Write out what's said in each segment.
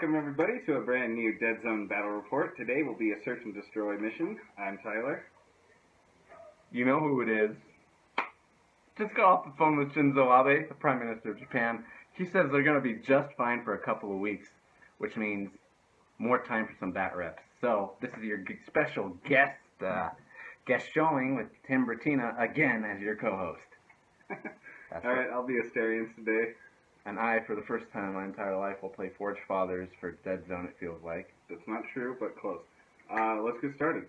Welcome everybody to a brand new Deadzone battle report. Today will be a search and destroy mission. I'm Tyler. You know who it is. Just got off the phone with Shinzo Abe, the Prime Minister of Japan. He says they're going to be just fine for a couple of weeks, which means more time for some Batrep. So this is your special guest showing with Tim Bertina again as your co-host. Alright, I'll be Asterians today. And I, for the first time in my entire life, will play Forge Fathers for Deadzone, it feels like. That's not true, but close. Let's get started.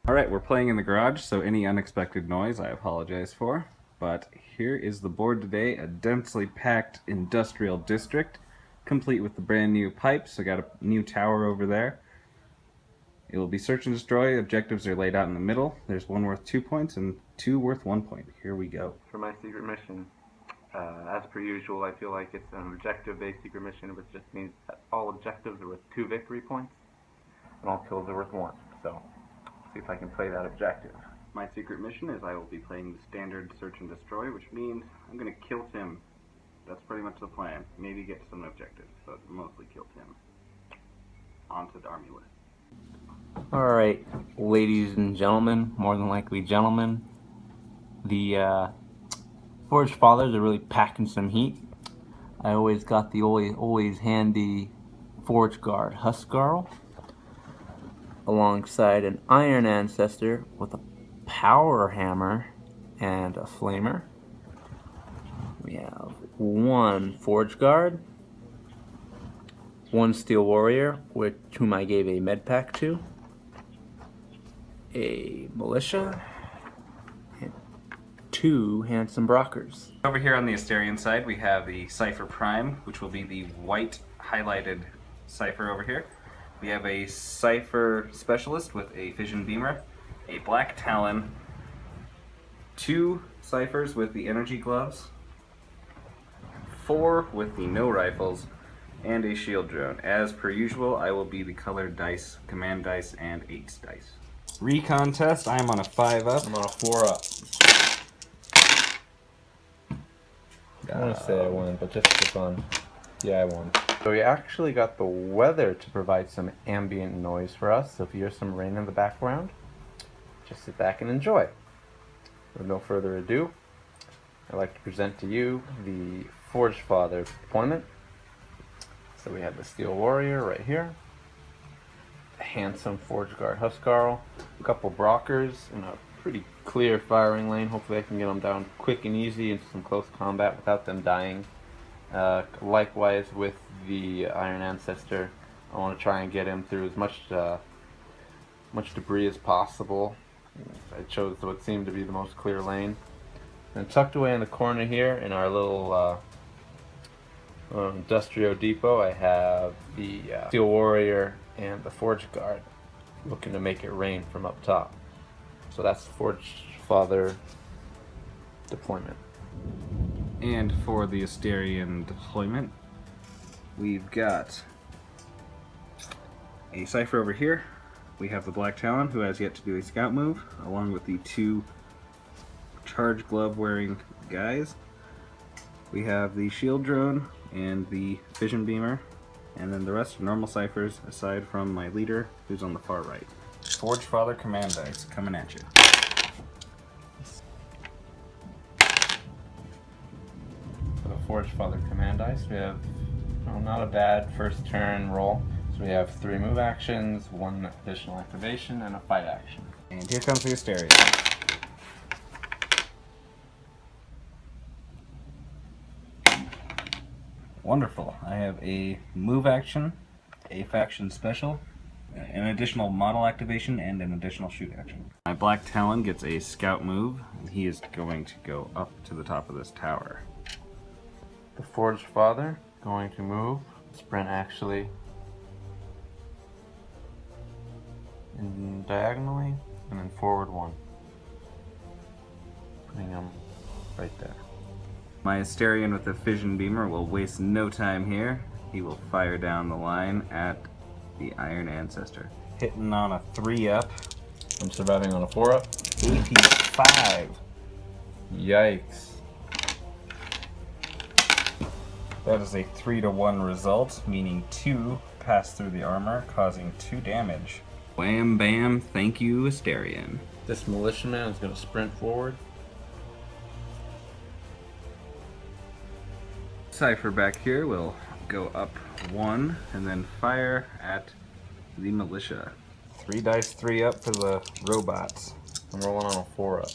Alright, we're playing in the garage, so any unexpected noise I apologize for. But here is the board today, a densely packed industrial district, complete with the brand new pipes. I got a new tower over there. It will be search and destroy. Objectives are laid out in the middle. There's one worth 2 points and two worth 1 point. Here we go. For my secret mission, as per usual, I feel like it's an objective-based secret mission, which just means that all objectives are worth 2 victory points, and all kills are worth 1. So, see if I can play that objective. My secret mission is I will be playing the standard search and destroy, which means I'm going to kill Tim. That's pretty much the plan. Maybe get some objectives, but mostly kill Tim. On to the army list. Alright, ladies and gentlemen, more than likely gentlemen, the Forge Fathers are really packing some heat. I always got the always handy Forge Guard Huskarl alongside an Iron Ancestor with a Power Hammer and a Flamer. We have one Forge Guard, one Steel Warrior, whom I gave a med pack to, a Militia, and 2 Handsome Brockers. Over here on the Asterian side, we have the Cypher Prime, which will be the white highlighted Cypher over here. We have a Cypher Specialist with a Fission Beamer, a Black Talon, 2 Cyphers with the Energy Gloves, 4 with the No Rifles, and a Shield Drone. As per usual, I will be the colored dice, command dice, and 8 dice. Recon test, I am on a 5-up. I'm on a 4-up. I want to say I won, but just for fun. Yeah, I won. So we actually got the weather to provide some ambient noise for us. So if you hear some rain in the background, just sit back and enjoy. With no further ado, I'd like to present to you the Forge Father deployment. So we have the Steel Warrior right here, the handsome Forge Guard Huskarl, a couple Brockers in a pretty clear firing lane. Hopefully I can get them down quick and easy into some close combat without them dying. Likewise with the Iron Ancestor, I want to try and get him through as much debris as possible. I chose what seemed to be the most clear lane. And tucked away in the corner here in our little Industrial Depot, I have the Steel Warrior and the Forge Guard looking to make it rain from up top. So that's the Forge Father deployment. And for the Asterian deployment, we've got a Cypher over here. We have the Black Talon, who has yet to do a scout move, along with the 2 charge glove wearing guys. We have the Shield Drone and the Fission Beamer, and then the rest are normal Cyphers, aside from my leader, who's on the far right. Forge Father command dice coming at you. For the Forge Father command dice, we have not a bad first turn roll. So we have 3 move actions, 1 additional activation, and a fight action. And here comes the Asterian. Wonderful. I have a move action, a faction special, an additional model activation, and an additional shoot action. My Black Talon gets a scout move, and he is going to go up to the top of this tower. The Forge Father going to move, sprint actually, and diagonally, and then forward 1. Putting him right there. My Asterian with the Fission Beamer will waste no time here. He will fire down the line at the Iron Ancestor. Hitting on a 3-up. I'm surviving on a 4-up. 85. Yikes. That is a 3-to-1 result, meaning 2 pass through the armor, causing 2 damage. Wham bam, thank you, Asterian. This militiaman is going to sprint forward. Cypher back here will go up 1 and then fire at the militia. 3 dice, 3 up for the robots. I'm rolling on a 4 up.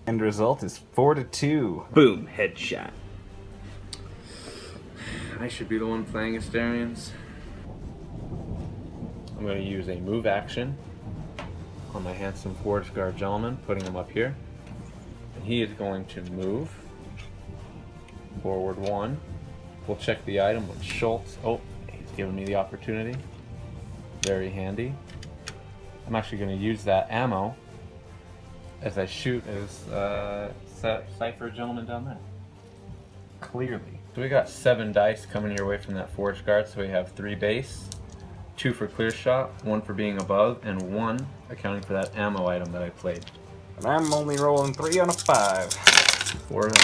End result is 4 to 2. Boom, headshot. I should be the one playing Asterians. I'm going to use a move action on my handsome Forge Guard gentleman, putting him up here. And he is going to move forward 1. We'll check the item with Schultz. Oh, he's giving me the opportunity. Very handy. I'm actually going to use that ammo as I shoot his Cypher gentleman down there. Clearly. So we got 7 dice coming your way from that Forge Guard, so we have 3 base, 2 for clear shot, 1 for being above, and 1 accounting for that ammo item that I played. And I'm only rolling 3 on a 5. 4 of them.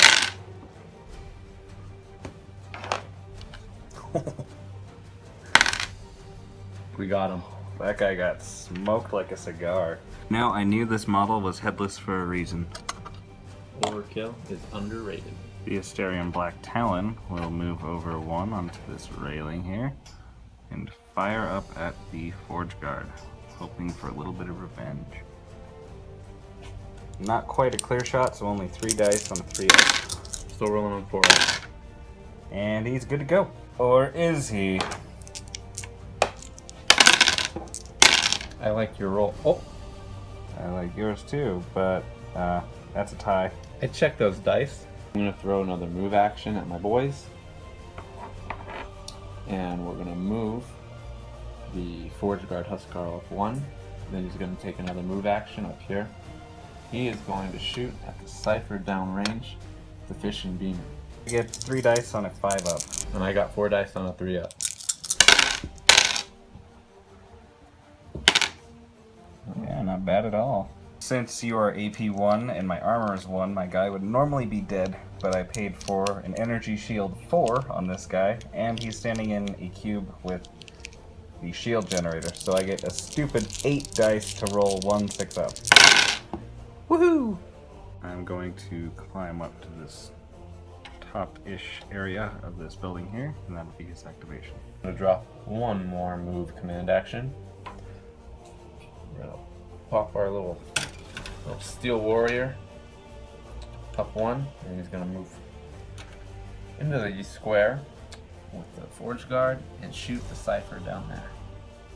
We got him. That guy got smoked like a cigar. Now I knew this model was headless for a reason. Overkill is underrated. The Asterian Black Talon will move over 1 onto this railing here and fire up at the Forge Guard, hoping for a little bit of revenge. Not quite a clear shot, so only 3 dice on a 3 up. Still rolling on 4 up. And he's good to go. Or is he? I like your roll. Oh! I like yours too, but that's a tie. I checked those dice. I'm going to throw another move action at my boys. And we're going to move the Forge Guard Huskarl up 1. Then he's going to take another move action up here. He is going to shoot at the Cypher downrange, the fishing beam. You get 3 dice on a 5 up. And I got 4 dice on a 3 up. Yeah, not bad at all. Since you are AP 1 and my armor is 1, my guy would normally be dead, but I paid for an energy shield 4 on this guy, and he's standing in a cube with the shield generator, so I get a stupid 8 dice to roll 1 6 up. Woohoo! I'm going to climb up to this top-ish area of this building here, and that'll be his activation. I'm going to drop 1 more move command action. We're going to pop our little Steel Warrior up 1, and he's going to move into the square with the Forge Guard and shoot the Cypher down there.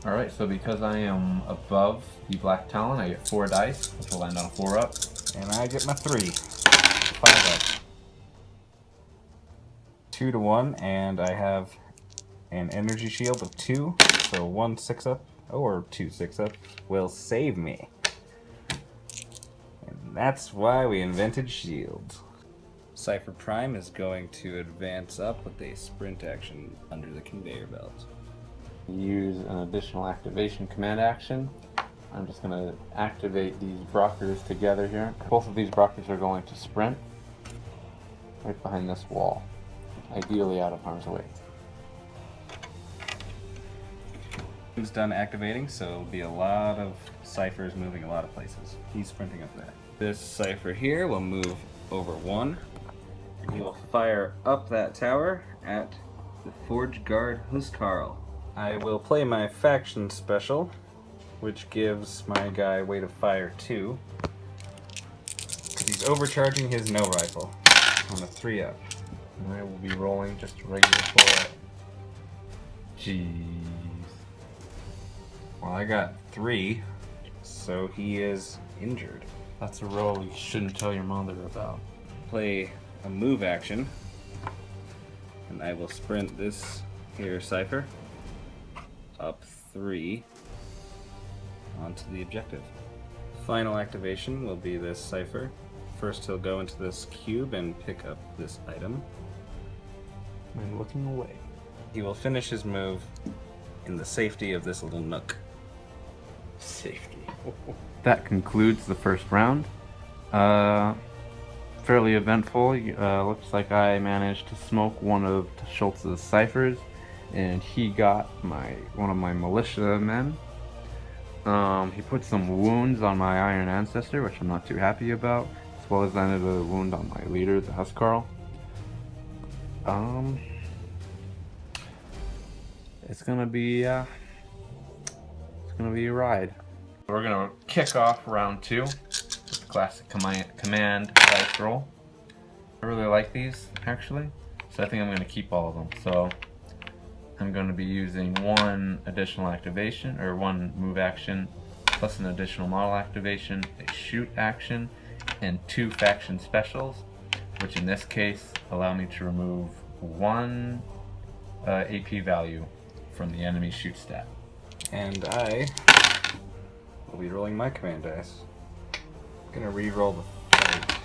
Alright, so because I am above the Black Talon, I get 4 dice, which will land on a 4 up. And I get my 3. 5 up. 2 to 1, and I have an energy shield of 2, so 1 6 up, or 2 6 up, will save me. And that's why we invented shields. Cypher Prime is going to advance up with a sprint action under the conveyor belt. Use an additional activation command action. I'm just going to activate these Brockers together here. Both of these Brockers are going to sprint right behind this wall, ideally out of harm's way. He's done activating, so it'll be a lot of Cyphers moving a lot of places. He's sprinting up there. This Cypher here will move over 1, and he will fire up that tower at the Forge Guard Huskarl. I will play my faction special, which gives my guy weight of fire 2, because he's overcharging his no rifle on a 3 up. And I will be rolling just a regular 4 up. Jeez. Well, I got 3, so he is injured. That's a roll you shouldn't tell your mother about. Play a move action, and I will sprint this here Cypher up 3 onto the objective. Final activation will be this Cypher. First he'll go into this cube and pick up this item. I'm looking away. He will finish his move in the safety of this little nook. Safety. That concludes the first round. fairly eventful. Looks like I managed to smoke one of Schultz's ciphers, and he got one of my militia men. He put some wounds on my Iron Ancestor, which I'm not too happy about, as well as landed a wound on my leader, the Huskarl. It's gonna be a ride. We're gonna kick off round 2 with the classic command dice roll. I really like these, actually, so I think I'm gonna keep all of them. So I'm gonna be using 1 additional activation, or 1 move action, plus an additional model activation, a shoot action, and 2 faction specials, which in this case allow me to remove 1 AP value from the enemy shoot stat. And I will be rolling my command dice. I'm gonna re-roll the fight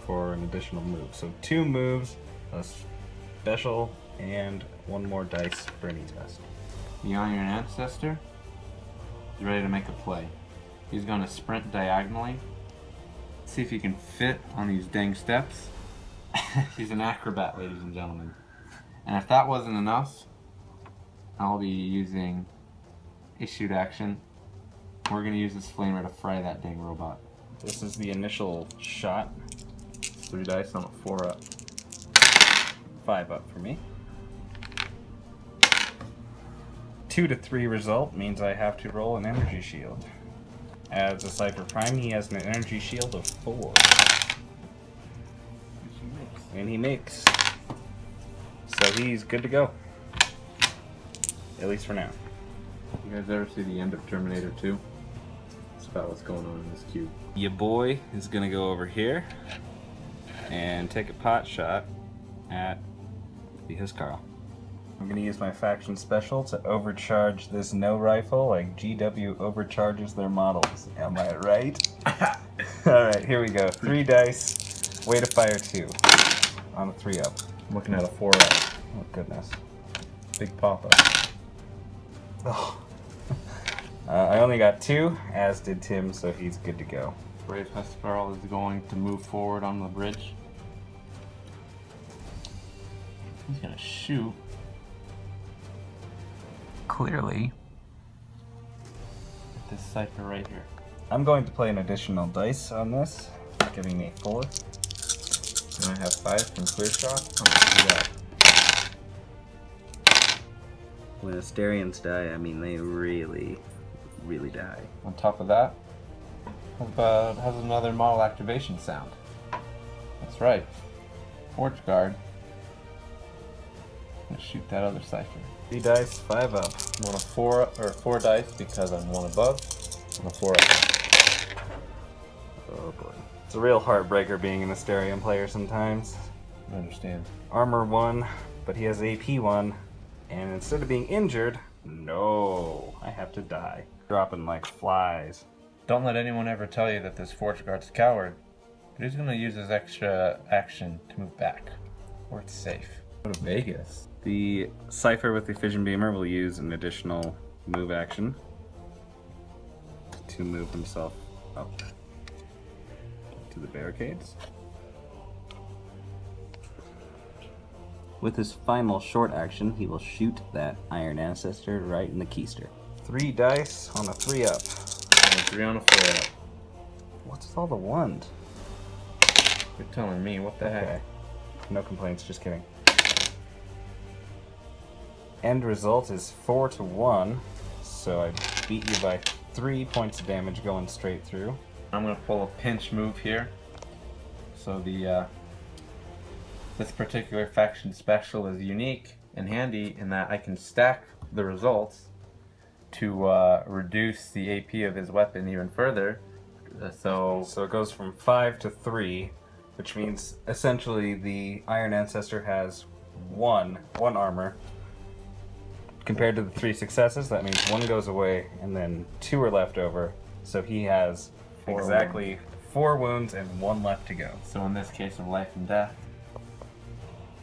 for an additional move. So 2 moves, a special, and 1 more dice for any test. The Iron Ancestor is ready to make a play. He's gonna sprint diagonally. See if he can fit on these dang steps. He's an acrobat, ladies and gentlemen. And if that wasn't enough, I'll be using a shoot action. We're gonna use this flamer to fry that dang robot. This is the initial shot. It's 3 dice on a 4 up. 5 up for me. 2 to 3 result means I have to roll an energy shield. As a Cypher Prime, he has an energy shield of 4. And he makes. So he's good to go. At least for now. You guys ever see the end of Terminator 2? That's about what's going on in this cube. Your boy is gonna go over here and take a pot shot at the Huskarl. I'm gonna use my faction special to overcharge this no rifle like GW overcharges their models. Am I right? Alright, here we go. 3 dice. Way to fire 2. On a 3 up. I'm looking at a 4 up. Oh goodness. Big papa. Oh. I only got 2, as did Tim, so he's good to go. Brave Huskarl is going to move forward on the bridge. He's gonna shoot. Clearly. At this cipher right here. I'm going to play an additional dice on this, giving me 4. And I have 5 from clear shot. I'm gonna do that. When Asterians die, I mean, they really, really die. On top of that, has another model activation sound. That's right. Forge Guard. I'm gonna shoot that other cipher. 3 dice, 5 up. I'm on a 4 dice because I'm 1 above. On a 4 up. Oh boy. It's a real heartbreaker being an Asterian player sometimes. I understand. Armor 1, but he has AP 1, and instead of being injured, no, I have to die. Dropping like flies. Don't let anyone ever tell you that this Forge Guard's a coward. But he's gonna use his extra action to move back, where it's safe. Go to Vegas. The Cypher with the Fission Beamer will use an additional move action to move himself up to the barricades. With his final short action, he will shoot that Iron Ancestor right in the keister. 3 dice on a 3 up. And a 3 on a 4 up. What's with all the 1s? You're telling me, what the heck? No complaints, just kidding. End result is 4 to 1, so I beat you by 3 points of damage going straight through. I'm gonna pull a pinch move here. So this particular faction special is unique and handy in that I can stack the results to reduce the AP of his weapon even further. So it goes from 5 to 3, which means essentially the Iron Ancestor has one armor. Compared to the 3 successes, that means 1 goes away and then 2 are left over. So he has exactly 4 wounds and 1 left to go. So in this case of life and death,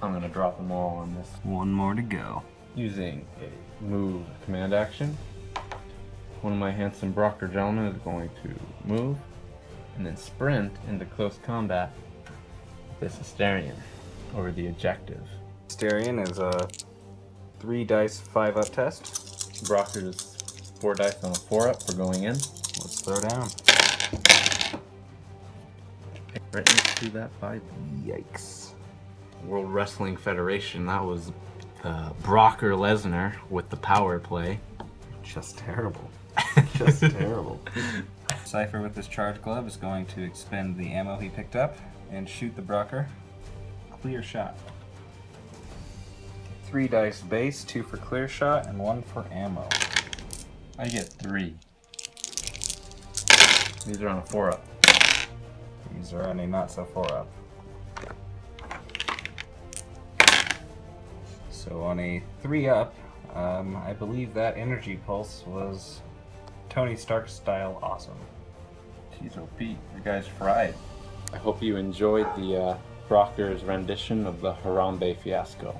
I'm gonna drop them all on this. 1 more to go. Using a move command action, one of my handsome Brocker gentlemen is going to move and then sprint into close combat this Asterian over the objective. Asterian is a 3 dice 5-up test. Brocker's 4 dice on a 4-up for going in. Let's throw down. Right into that 5. Yikes. World Wrestling Federation, that was Brocker Lesnar with the power play. Just terrible. Just terrible. Cypher with this charge glove is going to expend the ammo he picked up and shoot the Brocker. Clear shot. 3 dice base, 2 for clear shot, and 1 for ammo. I get 3. These are on a 4-up. These are on a not so 4-up. So on a 3-up, I believe that energy pulse was Tony Stark style awesome. Jeez, OP, you guys fried. I hope you enjoyed the Brocker's rendition of the Harambe fiasco.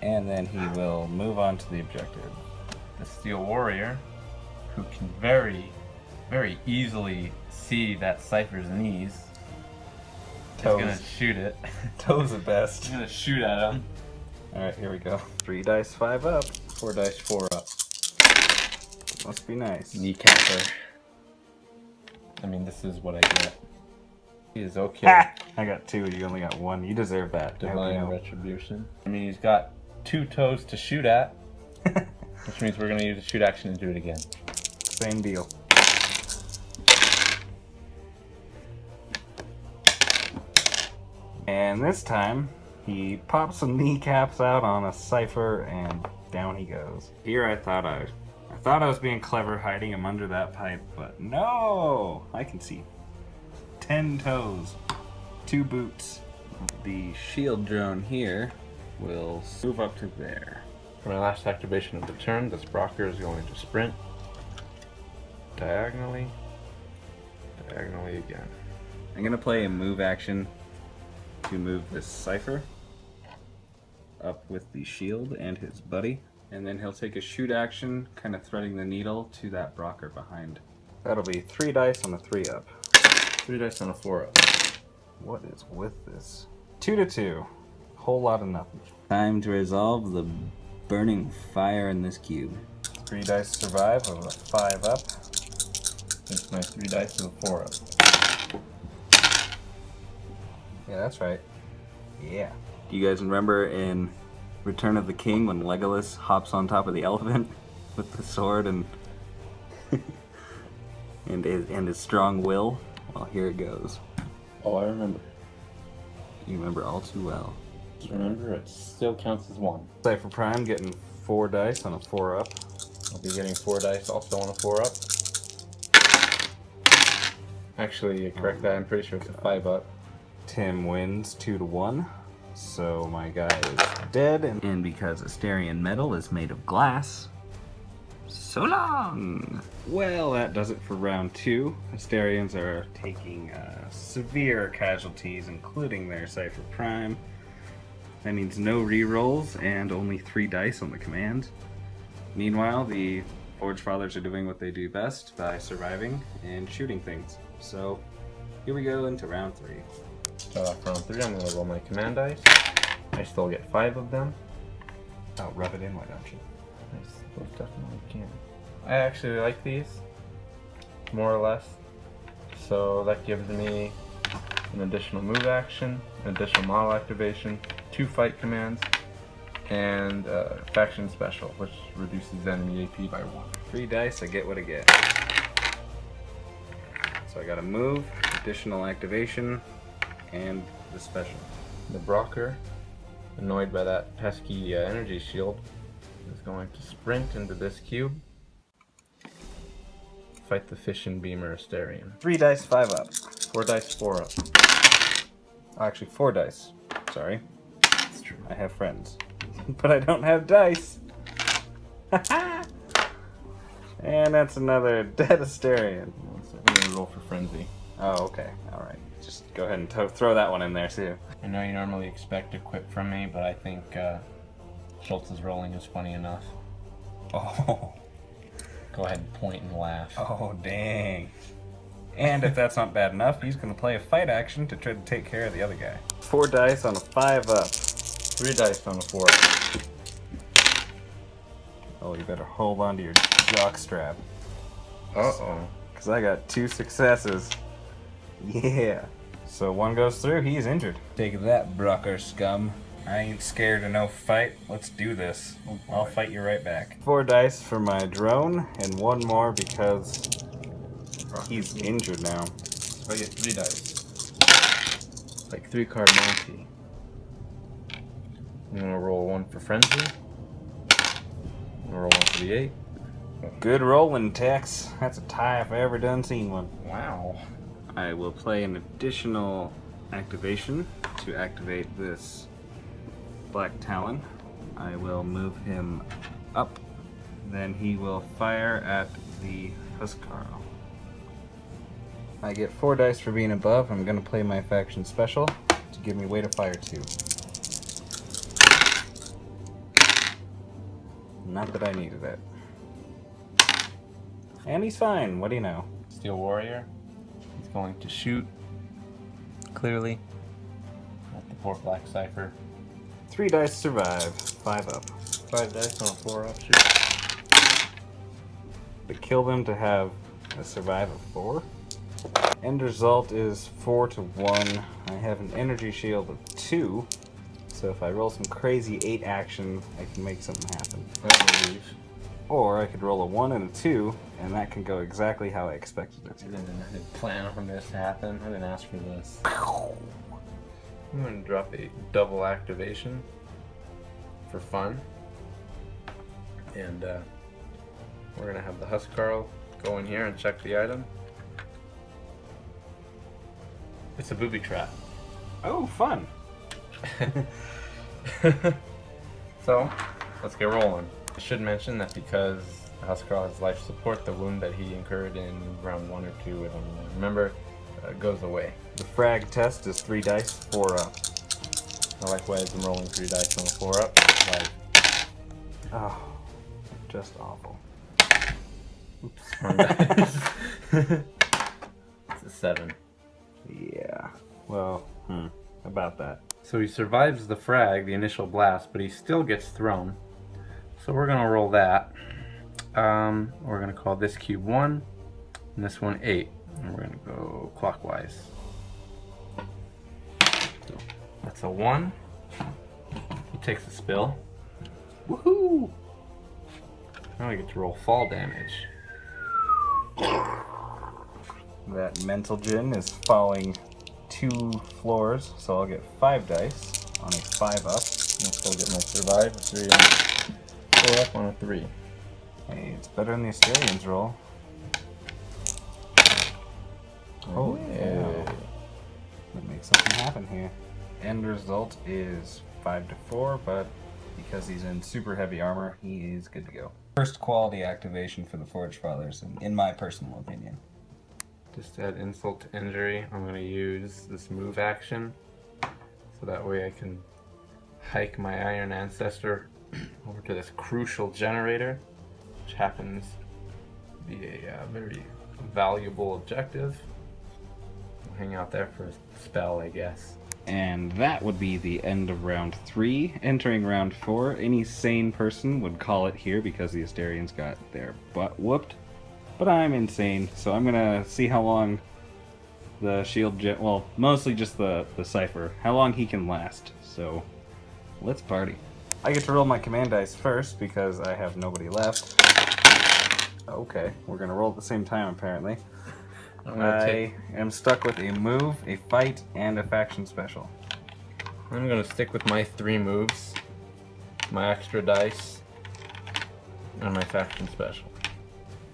And then he will move on to the objective. The Steel Warrior, who can very, very easily see that Cypher's knees, is gonna shoot it. Toes at best. He's gonna shoot at him. Alright, here we go. 3 dice 5-up. 4 dice 4-up. Must be nice. Kneecapper. I mean, this is what I get. He is okay. Ha! I got 2, you only got 1. You deserve that. Divine Retribution. I mean, he's got 2 toes to shoot at, which means we're gonna use a shoot action and do it again. Same deal. And this time, he pops some kneecaps out on a Cypher, and down he goes. Here I thought I was being clever hiding him under that pipe, but no! I can see 10 toes, 2 boots. The shield drone here will move up to there. For my last activation of the turn, this Brocker is going to sprint diagonally again. I'm gonna play a move action to move this Cypher up with the shield and his buddy, and then he'll take a shoot action, kind of threading the needle to that Brocker behind. That'll be 3 dice on a 3-up. 3 dice on a 4-up. What is with this? 2 to 2. Whole lot of nothing. Time to resolve the burning fire in this cube. 3 dice survive of a 5-up. It's my 3 dice of a 4-up. Yeah, that's right. Yeah. Do you guys remember in Return of the King when Legolas hops on top of the elephant with the sword and and his strong will? Well, here it goes. Oh, I remember. You remember all too well. Just remember, it still counts as 1. Cypher Prime getting 4 dice on a 4-up. I'll be getting 4 dice also on a 4-up. Actually, correct that. I'm pretty sure it's a 5-up. Tim wins 2 to 1. So my guy is dead, and because Asterian metal is made of glass, so long! Well, that does it for round 2. Asterians are taking severe casualties, including their Cypher Prime. That means no rerolls and only 3 dice on the command. Meanwhile, the Forge Fathers are doing what they do best by surviving and shooting things. So here we go into round 3. Start off round 3, I'm going to roll my command dice. I still get 5 of them. Oh, rub it in, why don't you? I suppose definitely can. I actually like these, more or less. So that gives me an additional move action, an additional model activation, 2 fight commands, and faction special, which reduces enemy AP by 1. 3 dice, I get what I get. So I got a move, additional activation, and the special. The Brocker, annoyed by that pesky energy shield, is going to sprint into this cube. Fight the Fission Beamer Asterian. 3 dice, 5-up. 4 dice, 4-up. Oh, actually, 4 dice. Sorry. That's true. I have friends. But I don't have dice! And that's another dead Asterian. I'm going to roll for Frenzy. Oh, okay. Alright. Just go ahead and throw that one in there, too. I know you normally expect a quip from me, but I think Schultz's rolling is funny enough. Oh. Go ahead and point and laugh. Oh, dang. And if that's not bad enough, he's going to play a fight action to try to take care of the other guy. 4 dice on a 5-up. 3 dice on a 4-up. Oh, you better hold on to your jockstrap. Uh-oh. Because I got 2 successes. Yeah. So 1 goes through, he's injured. Take that, Brucker scum. I ain't scared of no fight. Let's do this. I'll fight you right back. 4 dice for my drone, and 1 more because he's injured now. So I get 3 dice. It's like 3-card Monty. I'm gonna roll 1 for frenzy. I'm gonna roll 1 for the 8. Good rolling, Tex. That's a tie if I ever done seen one. Wow. I will play an additional activation to activate this Black Talon. I will move him up. Then he will fire at the Huskarl. I get 4 dice for being above. I'm going to play my faction special to give me way to fire 2. Not that I needed it. And he's fine. What do you know? Steel Warrior. He's going to shoot, clearly, at the poor Black Cipher. 3 dice survive. 5 up. 5 dice on a 4-up shoot. To kill them to have a survive of 4. End result is 4 to 1. I have an energy shield of 2. So if I roll some crazy 8 action, I can make something happen. I believe. Or I could roll a 1 and a 2, and that can go exactly how I expected it to. I didn't plan on this to happen. I didn't ask for this. I'm going to drop a double activation for fun. And we're going to have the Huskarl go in here and check the item. It's a booby trap. Oh, fun! So, let's get rolling. I should mention that because Huskarl has life support, the wound that he incurred in round 1 or 2, I don't remember, goes away. The frag test is 3 dice, 4 up. I like ways I'm rolling 3 dice on a 4-up. Like, Oh, just awful. one dice. It's a 7. Yeah. Well, about that. So he survives the frag, the initial blast, but he still gets thrown. So we're gonna roll that. We're gonna call this cube 1, and this one 8. And we're gonna go clockwise. So that's a 1. He takes a spill. Woohoo! Now we get to roll fall damage. That mental gin is falling 2 floors, so I'll get 5 dice on a 5 up. Let's go get my survive. 3 on 4 up on a 3. Hey, it's better than the Asterians roll. Oh yeah. That makes something happen here. End result is 5 to 4, but because he's in super heavy armor, he is good to go. First quality activation for the Forge Fathers, in my personal opinion. Just to add insult to injury, I'm going to use this move action. So that way I can hike my Iron Ancestor over to this crucial generator, which happens to be a very valuable objective. I'll hang out there for a spell, I guess. And that would be the end of round 3. Entering round 4, any sane person would call it here because the Asterians got their butt whooped. But I'm insane, so I'm gonna see how long the shield well, mostly just the cipher, how long he can last. So, let's party. I get to roll my command dice first because I have nobody left. Okay, we're gonna roll at the same time apparently. I am stuck with a move, a fight, and a faction special. I'm going to stick with my 3 moves, my extra dice, and my faction special.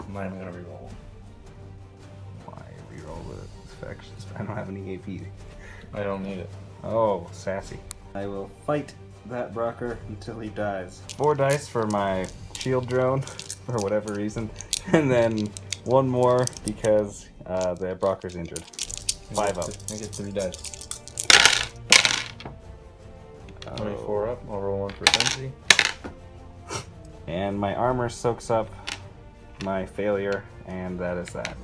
Mine I'm going to reroll. Why reroll the factions? I don't have any AP. I don't need it. Oh, sassy. I will fight that Brocker until he dies. 4 dice for my shield drone, for whatever reason. And then 1 more because the Brocker's injured. 5 up. I get 3 dice. 24 up. I'll roll 1 for frenzy. And my armor soaks up my failure, and that is that.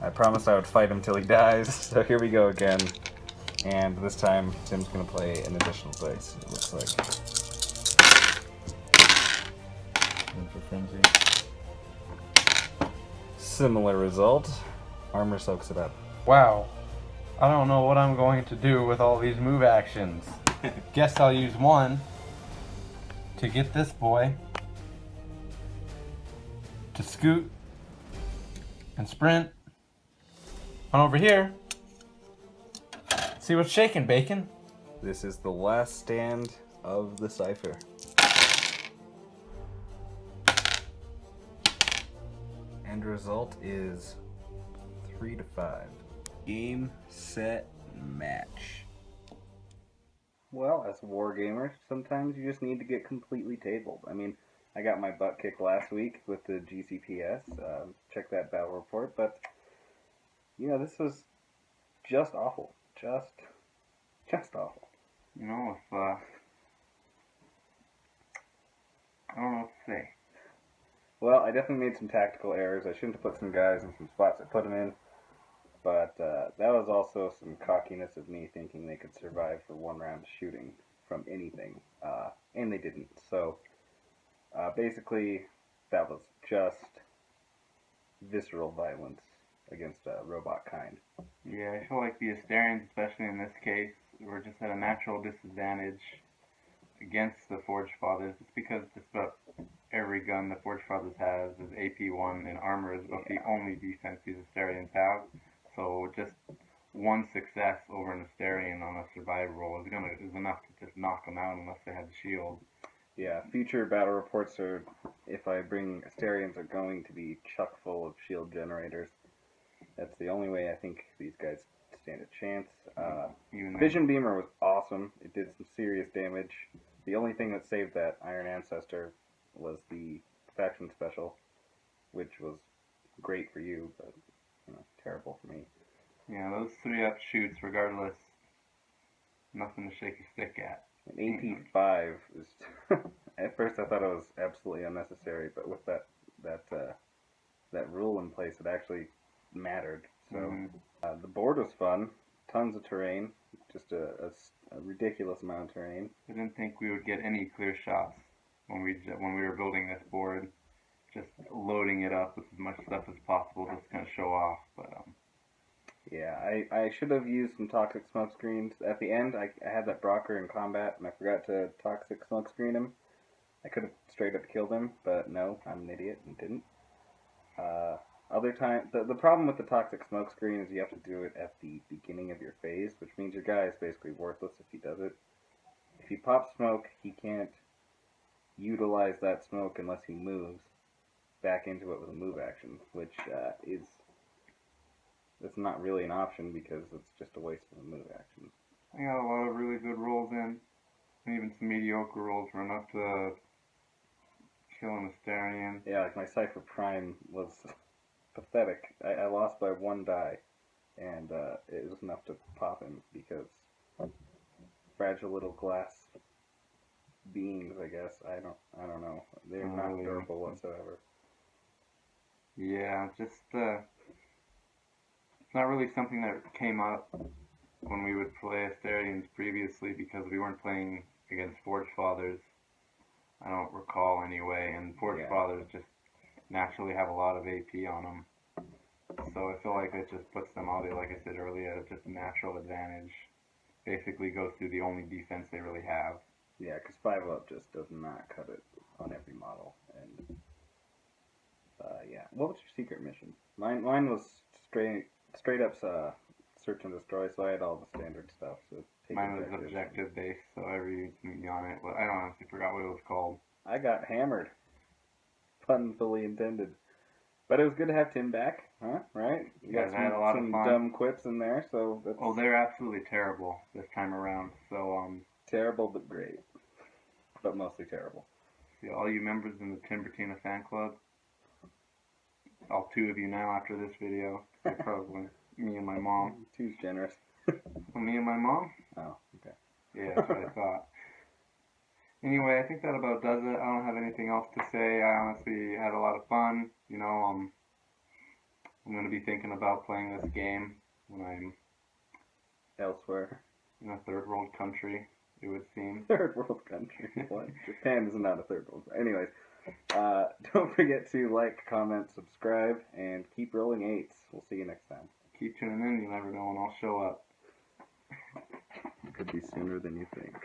I promised I would fight him till he dies, so here we go again. And this time, Tim's gonna play an additional dice, it looks like. And for frenzy. Similar result. Armor soaks it up. Wow. I don't know what I'm going to do with all these move actions. Guess I'll use one to get this boy to scoot and sprint on over here. See what's shaking, Bacon. This is the last stand of the cipher. End result is 3-5. Game, set, match. Well, as wargamers, sometimes you just need to get completely tabled. I mean, I got my butt kicked last week with the GCPS. Check that battle report, but you know, this was just awful. Just awful. You know, if I don't know what to say. Well, I definitely made some tactical errors. I shouldn't have put some guys in some spots I put them in. But that was also some cockiness of me thinking they could survive for one round of shooting from anything. And they didn't. So basically, that was just visceral violence against robot kind. Yeah, I feel like the Asterians, especially in this case, were just at a natural disadvantage against the Forge Fathers. It's because just about every gun the Forge Fathers has is AP1, and armor is about the only defense these Asterians have. So just one success over an Asterian on a survival roll is enough to just knock them out unless they have the shield. Yeah, future battle reports are, if I bring Asterians, are going to be chock full of shield generators. That's the only way I think these guys stand a chance. Vision Beamer was awesome. It did some serious damage. The only thing that saved that Iron Ancestor was the faction special, which was great for you, but terrible for me. Yeah, those 3-up shoots, regardless, nothing to shake a stick at. An AP5 is, at first I thought it was absolutely unnecessary, but with that rule in place, it actually mattered. So the board was fun, tons of terrain, just a ridiculous amount of terrain. I didn't think we would get any clear shots when we were building this board. Just loading it up with as much stuff as possible, just kind of show off. But yeah, I should have used some toxic smoke screens at the end. I had that Brocker in combat, and I forgot to toxic smoke screen him. I could have straight up killed him, but no, I'm an idiot and didn't. Other time, the problem with the toxic smoke screen is you have to do it at the beginning of your phase, which means your guy is basically worthless if he does it. If he pops smoke, he can't utilize that smoke unless he moves back into it with a move action, which it's not really an option because it's just a waste of a move action. I got a lot of really good rolls in, and even some mediocre rolls were enough to kill an Asterian. Yeah, like my Cypher Prime was pathetic. I lost by 1 die, and it was enough to pop him because fragile little glass beings, I guess. I don't know. They're not durable whatsoever. Yeah, just it's not really something that came up when we would play Asterians previously because we weren't playing against Forge Fathers. I don't recall anyway, and Forge Fathers just naturally have a lot of AP on them. So I feel like it just puts them out there, like I said earlier, at just a natural advantage. Basically goes through the only defense they really have. Yeah, because 5-up just does not cut it on every model. And yeah, what was your secret mission? Mine was straight up search and destroy, so I had all the standard stuff. So mine was objective based, so every meet on it. Well, I honestly forgot what it was called. I got hammered. Pun fully intended. But it was good to have Tim back, huh? Right? You got had a lot of fun. Dumb quips in there, so that's... Oh, they're absolutely terrible this time around. So terrible but great, but mostly terrible. See, all you members in the Timbertina fan club, all 2 of you now after this video, probably me and my mom. 2's generous. Well, me and my mom? Oh, okay. Yeah, that's what I thought. Anyway, I think that about does it. I don't have anything else to say. I honestly had a lot of fun. You know, I'm going to be thinking about playing this game when I'm Elsewhere. in a third world country, it would seem. Third world country. What? Japan is not a third world. Anyways, don't forget to like, comment, subscribe, and keep rolling 8s. We'll see you next time. Keep tuning in, you never know when I'll show up. It could be sooner than you think.